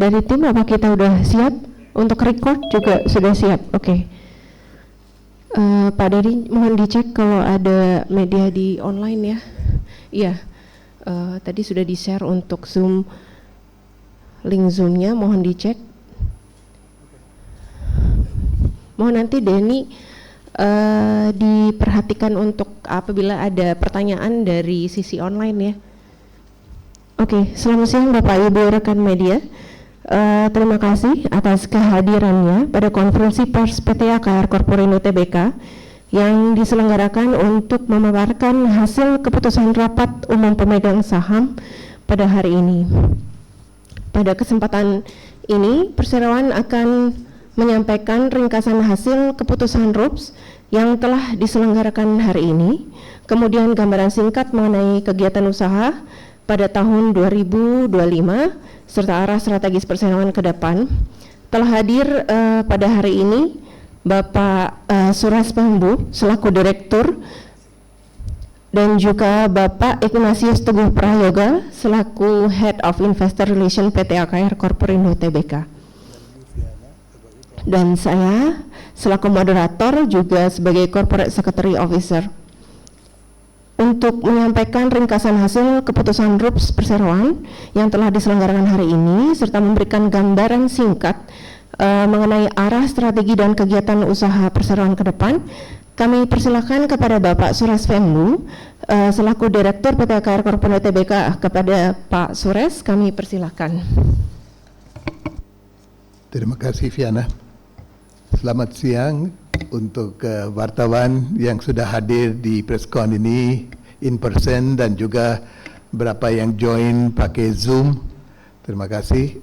dari tim, apa kita udah siap? Untuk record juga sudah siap, oke. Pak Dedi, mohon dicek kalau ada media di online ya. Iya, tadi sudah di-share untuk Zoom, link Zoom-nya, mohon dicek. Mohon nanti Denny diperhatikan untuk apabila ada pertanyaan dari sisi online ya. Oke, selamat siang Bapak Ibu rekan media. Terima kasih atas kehadirannya pada konferensi pers PT AKR Corporindo Tbk yang diselenggarakan untuk memaparkan hasil keputusan rapat umum pemegang saham pada hari ini. Pada kesempatan ini, perseroan akan menyampaikan ringkasan hasil keputusan RUPS yang telah diselenggarakan hari ini, kemudian gambaran singkat mengenai kegiatan usaha pada tahun 2025 serta arah strategis perseroan ke depan. Telah hadir pada hari ini Bapak Suras Pembu selaku Direktur dan juga Bapak Ignatius Teguh Prayoga selaku Head of Investor Relation PT AKR Corporindo Tbk. Dan saya selaku moderator juga sebagai Corporate Secretary Officer untuk menyampaikan ringkasan hasil keputusan RUPS perseroan yang telah diselenggarakan hari ini serta memberikan gambaran singkat mengenai arah strategi dan kegiatan usaha perseroan ke depan. Kami persilakan kepada Bapak Suras Pembu selaku Direktur PT AKR Corporindo Tbk. Kepada Pak Sures kami persilakan. Terima kasih Viana. Selamat siang untuk wartawan yang sudah hadir di preskon ini in person dan juga berapa yang join pakai Zoom. Terima kasih.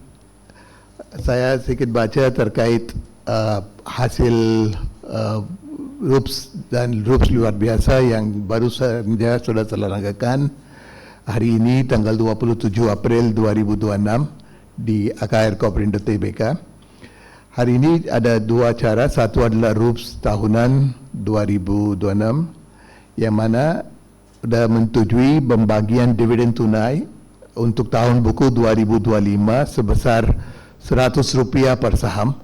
Saya sedikit baca terkait hasil RUPS dan RUPS luar biasa yang baru saja sudah diselenggarakan hari ini tanggal 27 April 2026 di AKR Corporindo Tbk. Hari ini ada dua acara, satu adalah RUPS tahunan 2026 yang mana sudah menyetujui pembagian dividen tunai untuk tahun buku 2025 sebesar Rp100 per saham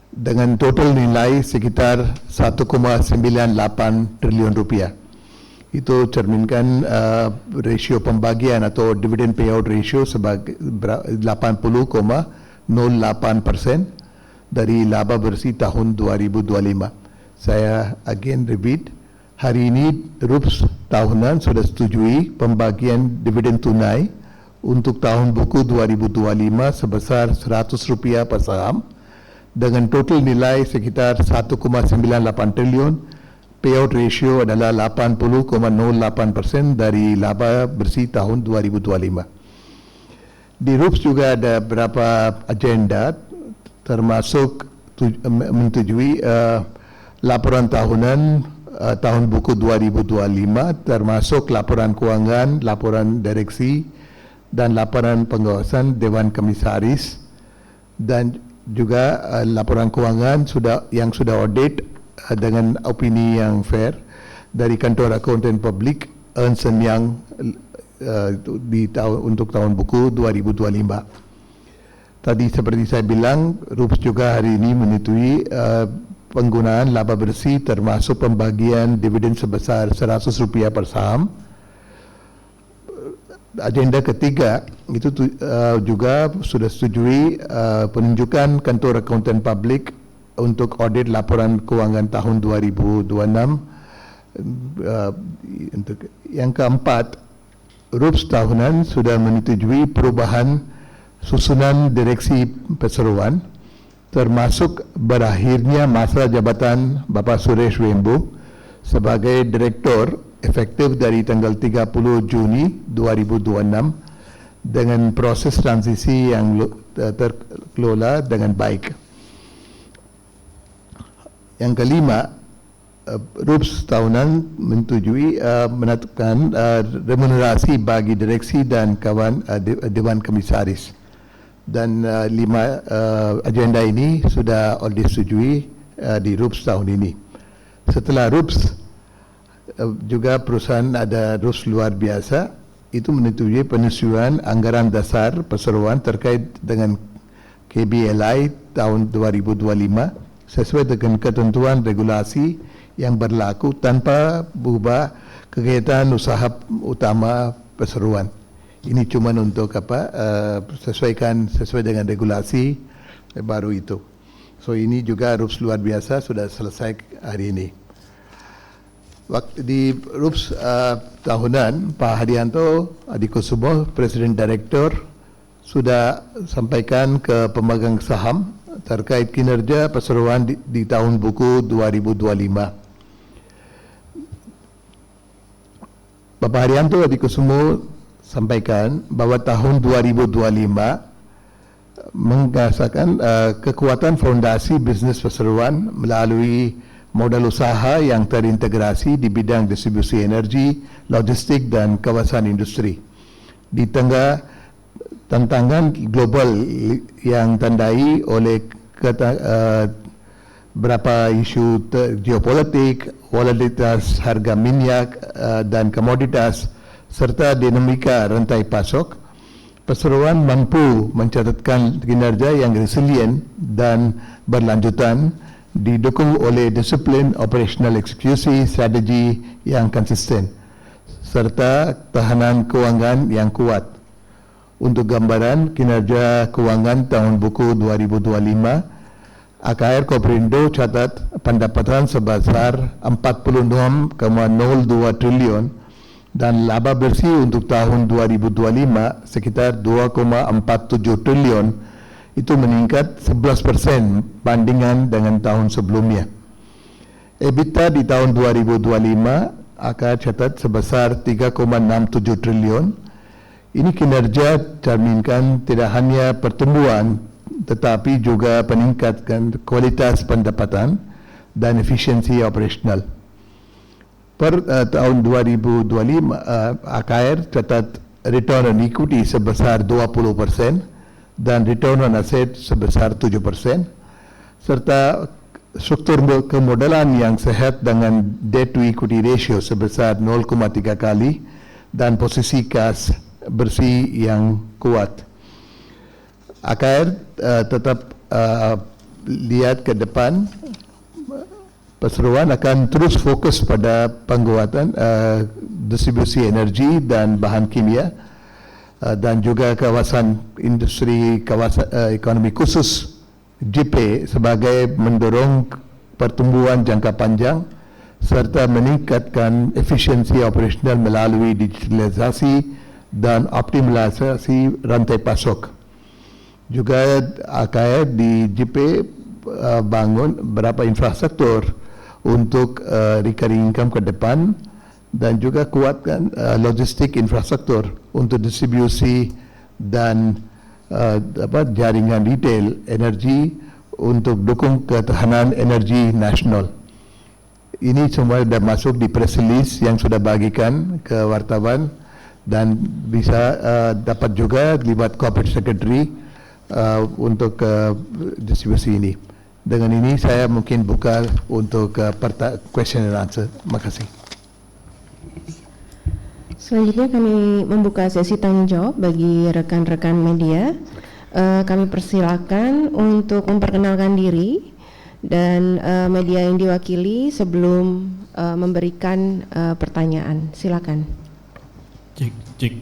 dengan total nilai sekitar 1,98 triliun rupiah. Itu cerminkan rasio pembagian atau dividend payout ratio sebagai 80,08% dari laba bersih tahun 2025. Saya again repeat, hari ini RUPS tahunan sudah setujui pembagian dividen tunai untuk tahun buku 2025 sebesar Rp100 per saham dengan total nilai sekitar 1,98 triliun. Payout ratio adalah 80,08% dari laba bersih tahun 2025. Di RUPS juga ada beberapa agenda termasuk menyetujui laporan tahunan tahun buku 2025 termasuk laporan keuangan, laporan direksi dan laporan pengawasan Dewan Komisaris dan juga laporan keuangan yang sudah audit dengan opini yang fair dari Kantor Akuntan Publik Ernst & Young untuk tahun buku 2025. Tadi seperti saya bilang, RUPS juga hari ini menyetujui penggunaan laba bersih termasuk pembagian dividen sebesar Rp100 per saham. Agenda ketiga itu juga sudah setujui penunjukan Kantor Akuntan Publik untuk audit laporan keuangan tahun 2026. Yang keempat, RUPS tahunan sudah menyetujui perubahan susunan direksi perseroan termasuk berakhirnya masa jabatan Bapak Suresh Wembu sebagai Direktur efektif dari tanggal 30 Juni 2026 dengan proses transisi yang terkelola dengan baik. Yang kelima, RUPS tahunan menyetujui menetapkan remunerasi bagi direksi dan kawan Dewan Komisaris. Dan lima agenda ini sudah disetujui di RUPS tahun ini. Setelah RUPS juga perusahaan ada RUPS luar biasa itu menyetujui penyusunan anggaran dasar perseroan terkait dengan KBLI tahun 2025 sesuai dengan ketentuan regulasi yang berlaku tanpa berubah kegiatan usaha utama perseroan. Ini cuma untuk sesuai dengan regulasi baru itu. So ini juga RUPS luar biasa sudah selesai hari ini. Waktu di RUPS tahunan, Pak Hadianto Adikusumo, Presiden Direktur, sudah sampaikan ke pemegang saham terkait kinerja perseroan di tahun buku 2025. Bapak Hadianto Adikusumo sampaikan bahwa tahun 2025 mengasakan kekuatan fondasi bisnis perseroan melalui modal usaha yang terintegrasi di bidang distribusi energi, logistik dan kawasan industri. Di tengah tantangan global yang tandai oleh beberapa isu geopolitik, volatilitas harga minyak dan komoditas, serta dinamika rantai pasok, perseroan mampu mencatatkan kinerja yang resilient dan berlanjutan, didukung oleh disiplin operational eksekusi strategi yang konsisten serta tahanan keuangan yang kuat. Untuk gambaran kinerja keuangan tahun buku 2025, AKR Koperindo catat pendapatan sebesar 46,02 triliun dan laba bersih untuk tahun 2025 sekitar 2,47 triliun. Itu meningkat 11% bandingan dengan tahun sebelumnya. EBITDA di tahun 2025 akan catat sebesar 3,67 triliun. Ini kinerja cerminkan tidak hanya pertumbuhan tetapi juga meningkatkan kualitas pendapatan dan efisiensi operasional. Per tahun 2025 AKR catat return on equity sebesar 20%. Dan return on asset sebesar 7%, serta struktur kemodalan yang sehat dengan debt to equity ratio sebesar 0,3 kali dan posisi kas bersih yang kuat. AKR tetap lihat ke depan, perseroan akan terus fokus pada penguatan distribusi energi dan bahan kimia, dan juga kawasan industri ekonomi khusus JP sebagai mendorong pertumbuhan jangka panjang serta meningkatkan efisiensi operasional melalui digitalisasi dan optimalisasi rantai pasok. Juga AKR di JP bangun beberapa infrastruktur untuk recurring income ke depan dan juga kuatkan logistik infrastruktur untuk distribusi dan jaringan retail energi untuk dukung ketahanan energi nasional. Ini semua sudah masuk di press release yang sudah bagikan ke wartawan dan bisa dapat juga lewat corporate secretary untuk distribusi ini. Dengan ini saya mungkin buka untuk question and answer. Terima kasih. Selanjutnya kami membuka sesi tanya jawab bagi rekan-rekan media. Kami persilakan untuk memperkenalkan diri dan media yang diwakili sebelum memberikan pertanyaan. Silakan. Cek.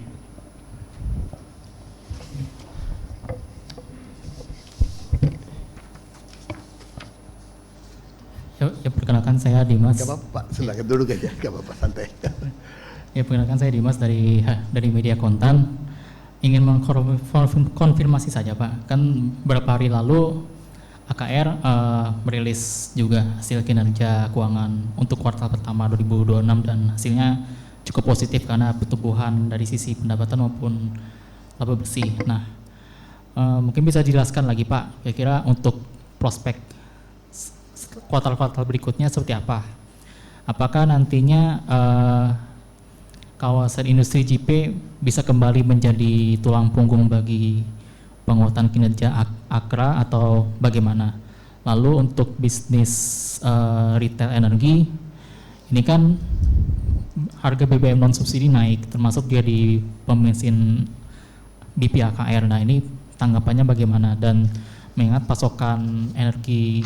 Ya, perkenalkan saya Dimas. Gak apa-apa, silakan duduk aja, gak apa-apa, santai. Ya, perkenalkan saya Dimas dari Media Kontan. Ingin mengkonfirmasi saja Pak, kan beberapa hari lalu AKR merilis juga hasil kinerja keuangan untuk kuartal pertama 2026 dan hasilnya cukup positif karena pertumbuhan dari sisi pendapatan maupun laba bersih. Nah, mungkin bisa dijelaskan lagi Pak, kira-kira untuk prospek kuartal-kuartal berikutnya seperti apa? Apakah nantinya kawasan industri JP bisa kembali menjadi tulang punggung bagi penguatan kinerja Akra atau bagaimana? Lalu untuk bisnis retail energi, ini kan harga BBM non subsidi naik, termasuk dia di pom bensin BP AKR. Nah ini tanggapannya bagaimana, dan mengingat pasokan energi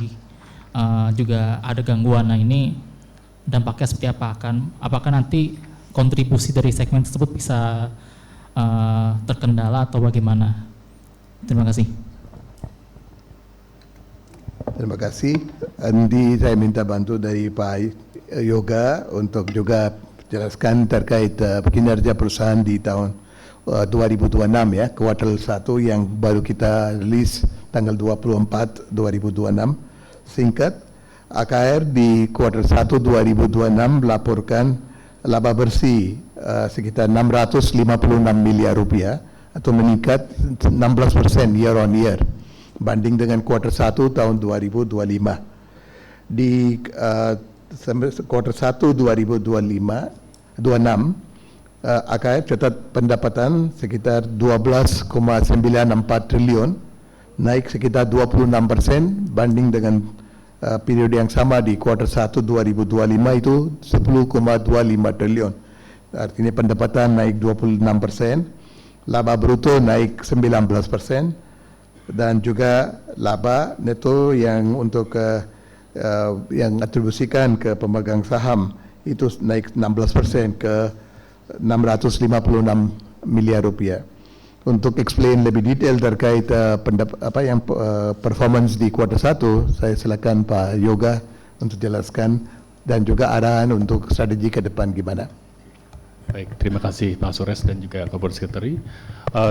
juga ada gangguan. Nah ini dampaknya seperti apa? Apakah nanti kontribusi dari segmen tersebut bisa terkendala atau bagaimana? Terima kasih. Terima kasih. Nanti saya minta bantu dari Pak Yoga untuk juga jelaskan terkait kinerja perusahaan di tahun 2026 ya, kuartal 1 yang baru kita rilis tanggal 24 2026. Singkat, AKR di kuartal 1 2026 melaporkan laba bersih sekitar 656 miliar rupiah atau meningkat 16% year on year banding dengan kuartal 1 tahun 2025. Di kuartal 1 2026 AKR catat pendapatan sekitar 12,94 triliun, naik sekitar 26% banding dengan periode yang sama di kuartal 1 2025 itu 10,25 triliun. Artinya pendapatan naik 26%, laba bruto naik 19%, dan juga laba neto yang untuk yang atribusikan ke pemegang saham itu naik 16% ke 656 miliar rupiah. Untuk explain lebih detail terkait performance di kuartal 1, saya silakan Pak Yoga untuk jelaskan dan juga arahan untuk strategi ke depan gimana. Baik, terima kasih Pak Suresh dan juga Corporate Secretary.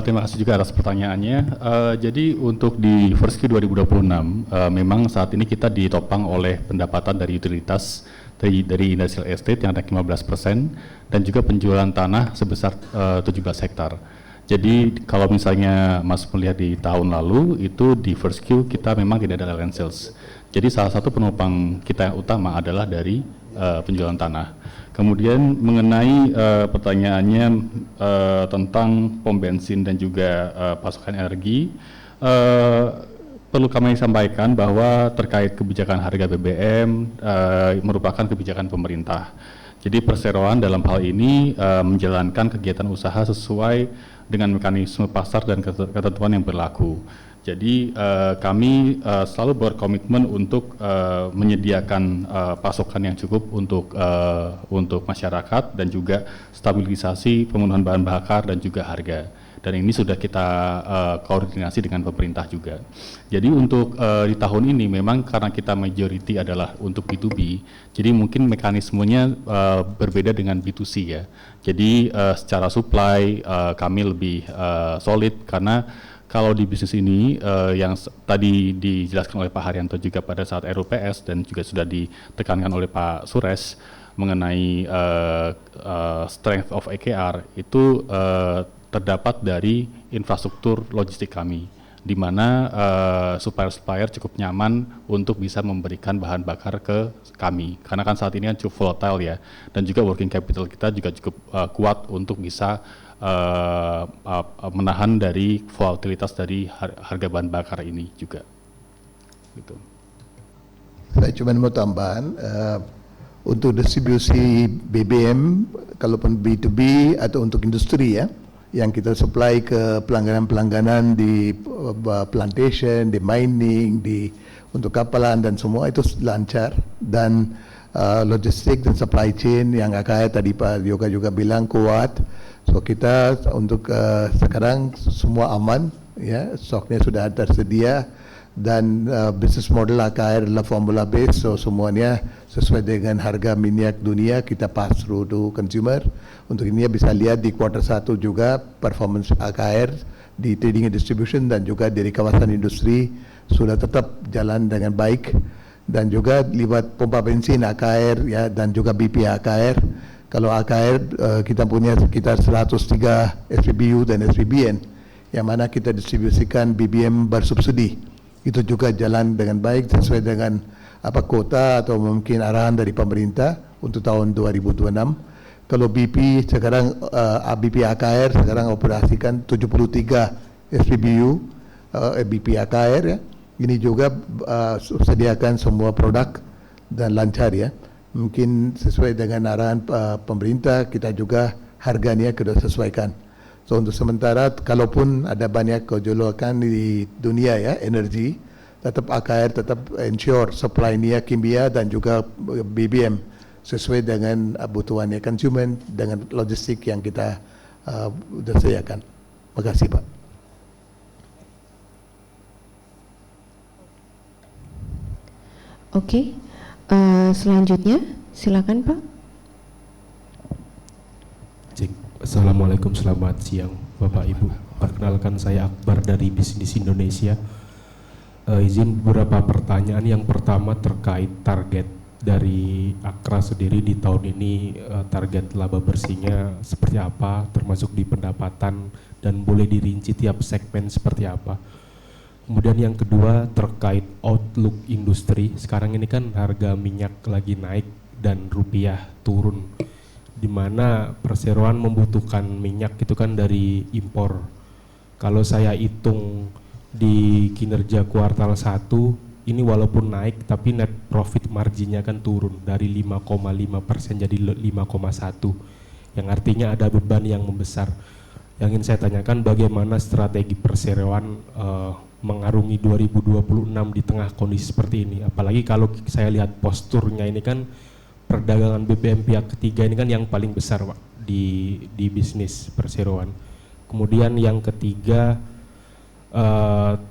Terima kasih juga atas pertanyaannya. Jadi untuk di first Q 2026, memang saat ini kita ditopang oleh pendapatan dari utilitas dari industrial estate yang naik 15% dan juga penjualan tanah sebesar 17 hektar. Jadi kalau misalnya Mas melihat di tahun lalu itu di first Q kita memang tidak ada land sales. Jadi salah satu penopang kita yang utama adalah dari penjualan tanah. Kemudian mengenai pertanyaannya tentang pom bensin dan juga pasokan energi, perlu kami sampaikan bahwa terkait kebijakan harga BBM merupakan kebijakan pemerintah. Jadi perseroan dalam hal ini menjalankan kegiatan usaha sesuai dengan mekanisme pasar dan ketentuan yang berlaku. Jadi kami selalu berkomitmen untuk menyediakan pasokan yang cukup untuk masyarakat dan juga stabilisasi pemenuhan bahan bakar dan juga harga. Dan ini sudah kita koordinasi dengan pemerintah juga. Jadi untuk di tahun ini memang karena kita majority adalah untuk B2B, jadi mungkin mekanismenya berbeda dengan B2C ya. Jadi secara supply kami lebih solid karena kalau di bisnis ini yang tadi dijelaskan oleh Pak Haryanto juga pada saat RUPS dan juga sudah ditekankan oleh Pak Suresh mengenai strength of AKR itu terdapat dari infrastruktur logistik kami, di mana supplier-supplier cukup nyaman untuk bisa memberikan bahan bakar ke kami, karena kan saat ini kan cukup volatile ya, dan juga working capital kita juga cukup kuat untuk bisa menahan dari volatilitas dari harga bahan bakar ini juga. Gitu. Saya cuma mau tambahan untuk distribusi BBM, kalaupun B2B atau untuk industri ya, yang kita supply ke pelangganan-pelangganan di plantation, di mining, untuk kapalan dan semua itu lancar, dan logistik dan supply chain yang AKR tadi Pak Yoga juga bilang kuat. So kita untuk sekarang semua aman ya, stoknya sudah tersedia dan business model AKR adalah formula based, so semuanya sesuai dengan harga minyak dunia kita pass through to consumer. Untuk ini bisa lihat di kuartal 1 juga performance AKR di trading and distribution dan juga dari kawasan industri sudah tetap jalan dengan baik, dan juga lewat pompa bensin AKR ya dan juga BP AKR. Kalau AKR kita punya sekitar 103 SPBU dan SPBN yang mana kita distribusikan BBM bersubsidi. Itu juga jalan dengan baik sesuai dengan kuota atau mungkin arahan dari pemerintah untuk tahun 2026. Kalau BP sekarang BP AKR sekarang operasikan 73 SPBU BP AKR ya. Ini juga sediakan semua produk dan lancar ya. Mungkin sesuai dengan arahan pemerintah, kita juga harganya kita sesuaikan. So untuk sementara, kalaupun ada banyak gejolakan di dunia ya, energi, tetap AKR tetap ensure supply-nya kimia dan juga BBM sesuai dengan kebutuhannya konsumen dengan logistik yang kita sudah sediakan. Terima kasih Pak. Oke, selanjutnya silakan Pak. Assalamualaikum, selamat siang Bapak Ibu. Perkenalkan, saya Akbar dari Bisnis Indonesia. Izin beberapa pertanyaan. Yang pertama terkait target dari Akra sendiri di tahun ini, target laba bersihnya seperti apa, termasuk di pendapatan, dan boleh dirinci tiap segmen seperti apa. Kemudian yang kedua terkait outlook industri. Sekarang ini kan harga minyak lagi naik dan rupiah turun, di mana perseroan membutuhkan minyak itu kan dari impor. Kalau saya hitung di kinerja kuartal 1 ini walaupun naik tapi net profit marginnya kan turun dari 5,5% jadi 5,1, yang artinya ada beban yang membesar. Yang ingin saya tanyakan, bagaimana strategi perseroan mengarungi 2026 di tengah kondisi seperti ini, apalagi kalau saya lihat posturnya ini kan perdagangan BBM pihak ketiga ini kan yang paling besar Pak di bisnis perseroan. Kemudian yang ketiga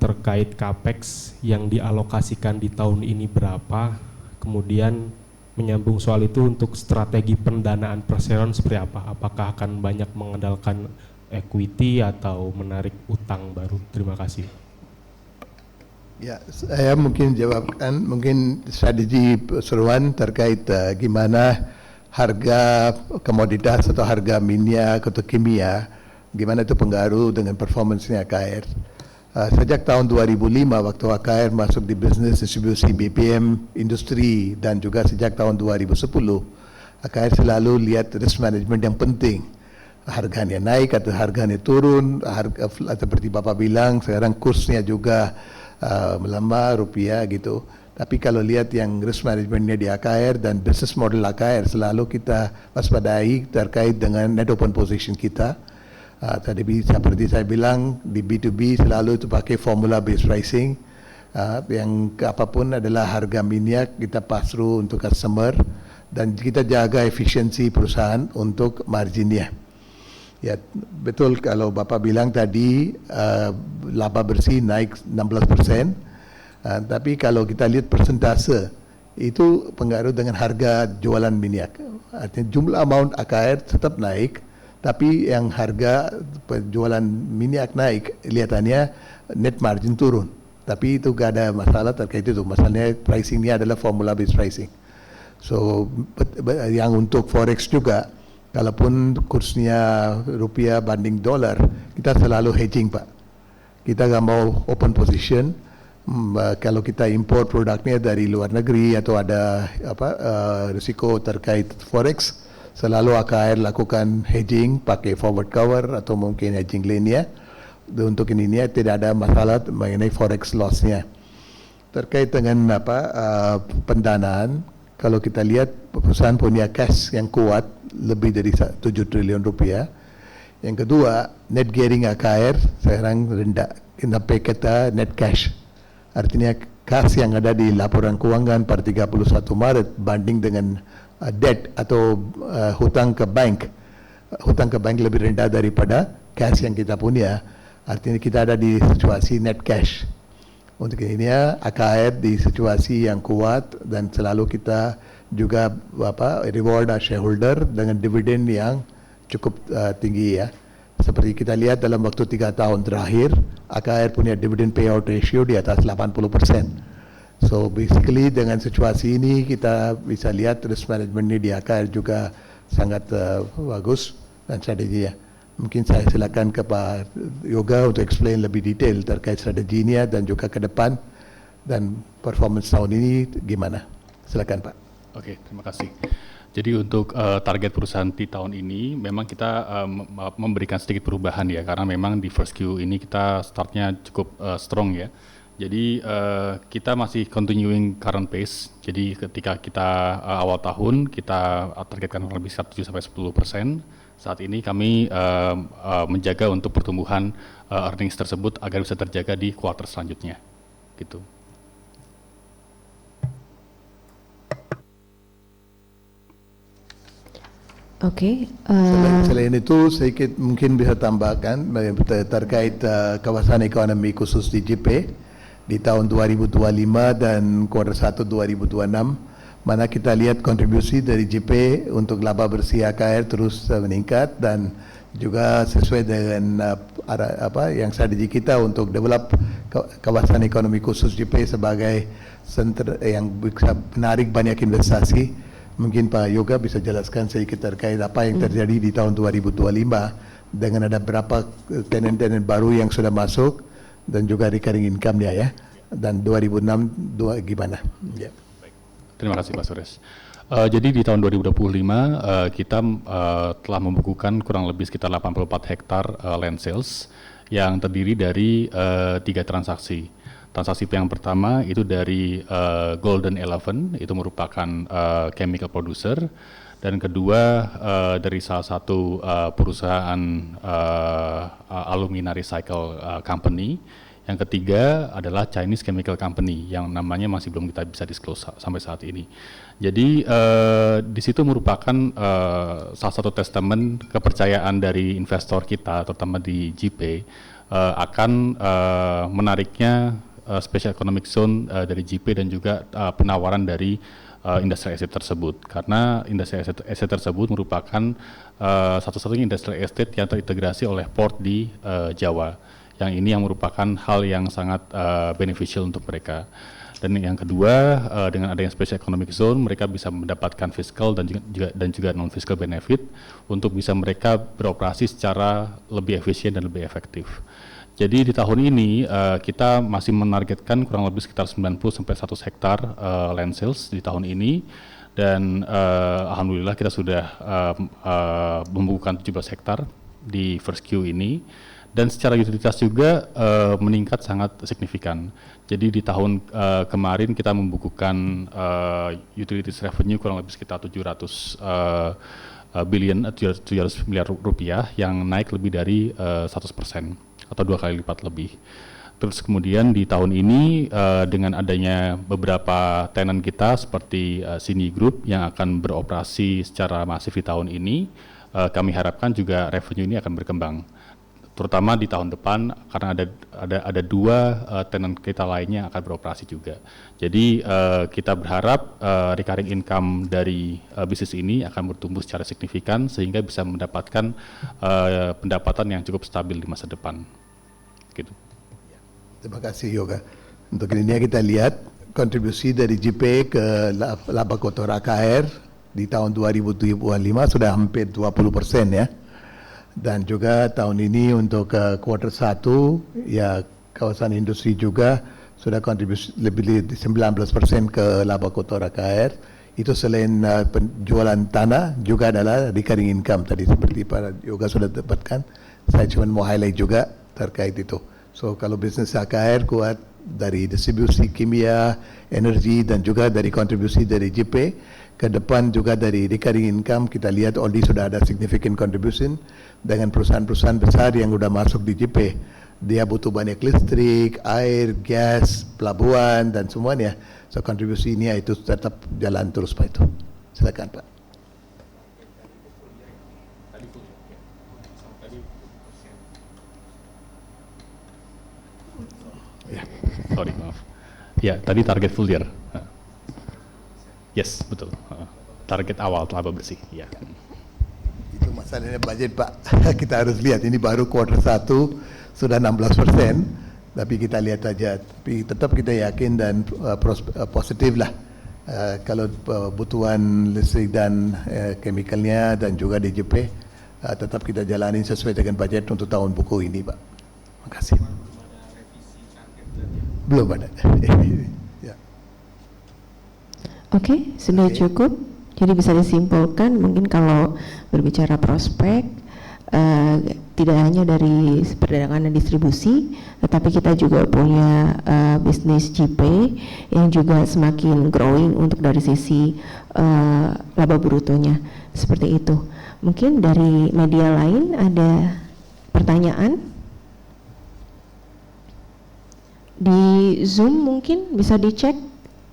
terkait capex yang dialokasikan di tahun ini berapa, kemudian menyambung soal itu untuk strategi pendanaan perseroan seperti apa, apakah akan banyak mengandalkan equity atau menarik utang baru. Terima kasih. Ya, saya mungkin jawabkan mungkin strategi seruan terkait gimana harga komoditas atau harga minyak atau kimia, gimana itu pengaruh dengan performance-nya AKR. Sejak tahun 2005 waktu AKR masuk di bisnis distribusi BBM industri dan juga sejak tahun 2010, AKR selalu lihat risk management yang penting. Harganya naik atau harganya turun, harga seperti Bapak bilang sekarang kursnya juga melemah rupiah gitu. Tapi kalau lihat yang risk managementnya di AKR dan business model AKR, selalu kita waspadai terkait dengan net open position kita. Tadi seperti saya bilang di B2B selalu itu pakai formula based pricing. Yang apapun adalah harga minyak kita pass through untuk customer dan kita jaga efisiensi perusahaan untuk marginnya. Ya betul kalau Bapak bilang tadi laba bersih naik 16%, tapi kalau kita lihat persentase itu pengaruh dengan harga jualan minyak. Artinya jumlah amount AKR tetap naik, tapi yang harga penjualan minyak naik, kelihatannya net margin turun. Tapi itu gak ada masalah terkait itu. Masalahnya pricingnya adalah formula based pricing. So yang untuk forex juga, kalaupun kursnya rupiah banding dolar, kita selalu hedging Pak. Kita nggak mau open position. Kalau kita import produknya dari luar negeri atau ada risiko terkait forex, selalu AKR lakukan hedging pakai forward cover atau mungkin hedging lainnya. Untuk ini tidak ada masalah mengenai forex loss-nya. Terkait dengan pendanaan, kalau kita lihat perusahaan punya cash yang kuat lebih dari 7 triliun rupiah. Yang kedua, net gearing AKR sekarang rendah. Kita kata net cash. Artinya kas yang ada di laporan keuangan per 31 Maret banding dengan debt atau hutang ke bank. Hutang ke bank lebih rendah daripada cash yang kita punya. Artinya kita ada di situasi net cash. Untuk ini AKR di situasi yang kuat dan selalu kita juga reward our shareholder dengan dividen yang cukup tinggi ya. Seperti kita lihat dalam waktu 3 tahun terakhir, AKR punya dividend payout ratio di atas 80%. So basically dengan situasi ini kita bisa lihat risk managementnya di AKR juga sangat bagus dan strateginya. Mungkin saya silakan ke Pak Yoga untuk explain lebih detail terkait strateginya dan juga ke depan dan performance tahun ini gimana. Silakan Pak. Oke, terima kasih. Jadi untuk target perusahaan di tahun ini memang kita memberikan sedikit perubahan ya, karena memang di first Q ini kita startnya cukup strong ya. Jadi kita masih continuing current pace. Jadi ketika kita awal tahun kita targetkan kurang lebih 7-10%. Saat ini kami menjaga untuk pertumbuhan earnings tersebut agar bisa terjaga di kuartal selanjutnya. Gitu. Oke. Selain itu sedikit mungkin bisa tambahkan terkait kawasan ekonomi khusus di JP di tahun 2025 dan kuartal 1 2026, mana kita lihat kontribusi dari JP untuk laba bersih AKR terus meningkat dan juga sesuai dengan yang strategi kita untuk develop kawasan ekonomi khusus JP sebagai center yang bisa menarik banyak investasi. Mungkin Pak Yoga bisa jelaskan sedikit terkait apa yang terjadi di tahun 2025 dengan ada berapa tenant-tenant baru yang sudah masuk dan juga recurring income-nya ya. Dan 2006 gimana? Ya. Terima kasih Pak Suresh. Jadi di tahun 2025 kita telah membukukan kurang lebih sekitar 84 hektar land sales yang terdiri dari 3 transaksi. Transaksi yang pertama itu dari Golden Eleven, itu merupakan chemical producer, dan kedua dari salah satu perusahaan alumina recycle company. Yang ketiga adalah Chinese Chemical Company yang namanya masih belum kita bisa disclose sampai saat ini. Jadi di situ merupakan salah satu testament kepercayaan dari investor kita, terutama di JP, akan menariknya Special Economic Zone dari JP dan juga penawaran dari industrial estate tersebut, karena industrial estate tersebut merupakan satu-satunya industrial estate yang terintegrasi oleh port di Jawa. Yang ini yang merupakan hal yang sangat beneficial untuk mereka. Dan yang kedua, dengan adanya Special Economic Zone, mereka bisa mendapatkan fiscal dan juga non fiscal benefit untuk bisa mereka beroperasi secara lebih efisien dan lebih efektif. Jadi di tahun ini kita masih menargetkan kurang lebih sekitar 90 sampai 100 hektar land sales di tahun ini, dan alhamdulillah kita sudah membukukan 17 hektar di first Q ini, dan secara utilitas juga meningkat sangat signifikan. Jadi di tahun kemarin kita membukukan utilities revenue kurang lebih sekitar 700 miliar rupiah yang naik lebih dari 100%. Atau 2 kali lipat lebih. Terus kemudian di tahun ini dengan adanya beberapa tenant kita seperti Sini Group yang akan beroperasi secara masif di tahun ini, kami harapkan juga revenue ini akan berkembang, terutama di tahun depan karena ada 2 tenant kita lainnya yang akan beroperasi juga. Jadi kita berharap recurring income dari bisnis ini akan bertumbuh secara signifikan sehingga bisa mendapatkan pendapatan yang cukup stabil di masa depan. Gitu. Terima kasih Yoga. Untuk ini kita lihat kontribusi dari JP ke laba kotor AKR di tahun 2025 sudah hampir 20% ya. Dan juga tahun ini untuk kuartal 1 ya kawasan industri juga sudah kontribusi lebih dari 19% ke laba kotor AKR. Itu selain penjualan tanah juga adalah recurring income tadi seperti Pak Yoga sudah dapatkan. Saya cuma mau highlight juga terkait itu. So kalau bisnis AKR kuat dari distribusi kimia, energi dan juga dari kontribusi dari JP, ke depan juga dari recurring income kita lihat already sudah ada significant contribution dengan perusahaan-perusahaan besar yang sudah masuk di JP. Dia butuh banyak listrik, air, gas, pelabuhan dan semuanya. So kontribusi ini itu tetap jalan terus Pak itu. Silakan Pak. Sorry, maaf. Ya, tadi target full year. Yes, betul. Target awal laba bersih. Ya. Itu masalahnya budget Pak. Kita harus lihat ini baru kuartal 1 sudah 16%, tapi kita lihat aja. Tapi tetap kita yakin dan positif lah. Kalau kebutuhan listrik dan chemicalnya dan juga DJP tetap kita jalani sesuai dengan budget untuk tahun buku ini Pak. Terima kasih. Belum ada. Ya. Oke, sudah cukup. Jadi bisa disimpulkan mungkin kalau berbicara prospek tidak hanya dari perdagangan dan distribusi, tetapi kita juga punya bisnis GPay yang juga semakin growing untuk dari sisi laba brutonya, seperti itu. Mungkin dari media lain ada pertanyaan? Di Zoom mungkin bisa dicek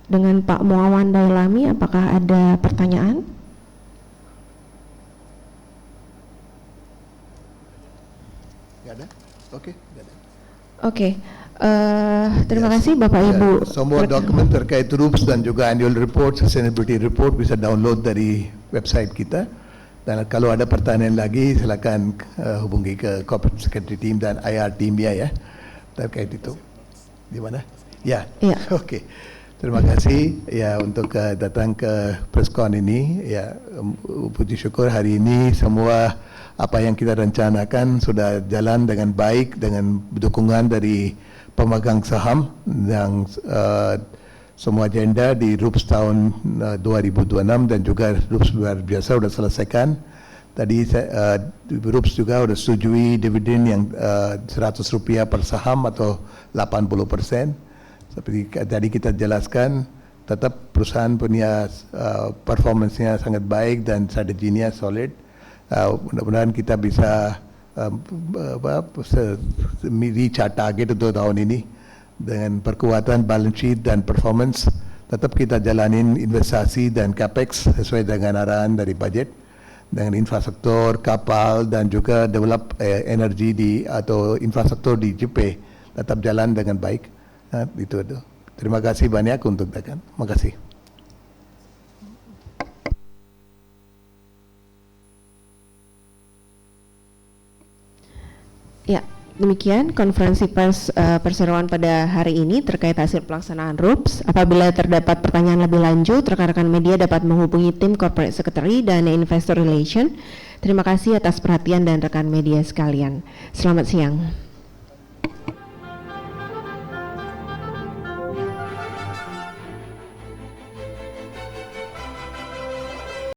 dengan Pak Muawan Dailami apakah ada pertanyaan? Nggak ada? Oke, nggak ada. Oke, terima Yes. kasih Bapak Ya, Ibu. semua dokumen terkait RUPS dan juga annual report, sustainability report bisa download dari website kita. Dan kalau ada pertanyaan lagi, silakan hubungi ke corporate secretary team dan IR team ya terkait itu. Di mana? Ya. Ya. Oke. Terima kasih ya untuk datang ke preskon ini. Ya, puji syukur hari ini semua apa yang kita rencanakan sudah jalan dengan baik dengan dukungan dari pemegang saham yang semua agenda di RUPS tahun 2026 dan juga RUPS luar biasa sudah selesaikan. Tadi RUPS juga sudah setujui dividen yang Rp100 per saham atau 80%. Seperti tadi kita jelaskan, tetap perusahaan punya performance-nya sangat baik dan strateginya solid. Mudah-mudahan kita bisa reach our target untuk tahun ini dengan perkuatan balance sheet dan performance. Tetap kita jalanin investasi dan capex sesuai dengan arahan dari budget dengan infrastruktur kapal dan juga develop energi atau infrastruktur di JP tetap jalan dengan baik. Itu. Terima kasih banyak untuk datang. Terima kasih. Ya, demikian konferensi pers perseroan pada hari ini terkait hasil pelaksanaan RUPS. Apabila terdapat pertanyaan lebih lanjut, rekan-rekan media dapat menghubungi tim Corporate Secretary dan Investor Relation. Terima kasih atas perhatian dan rekan media sekalian. Selamat siang.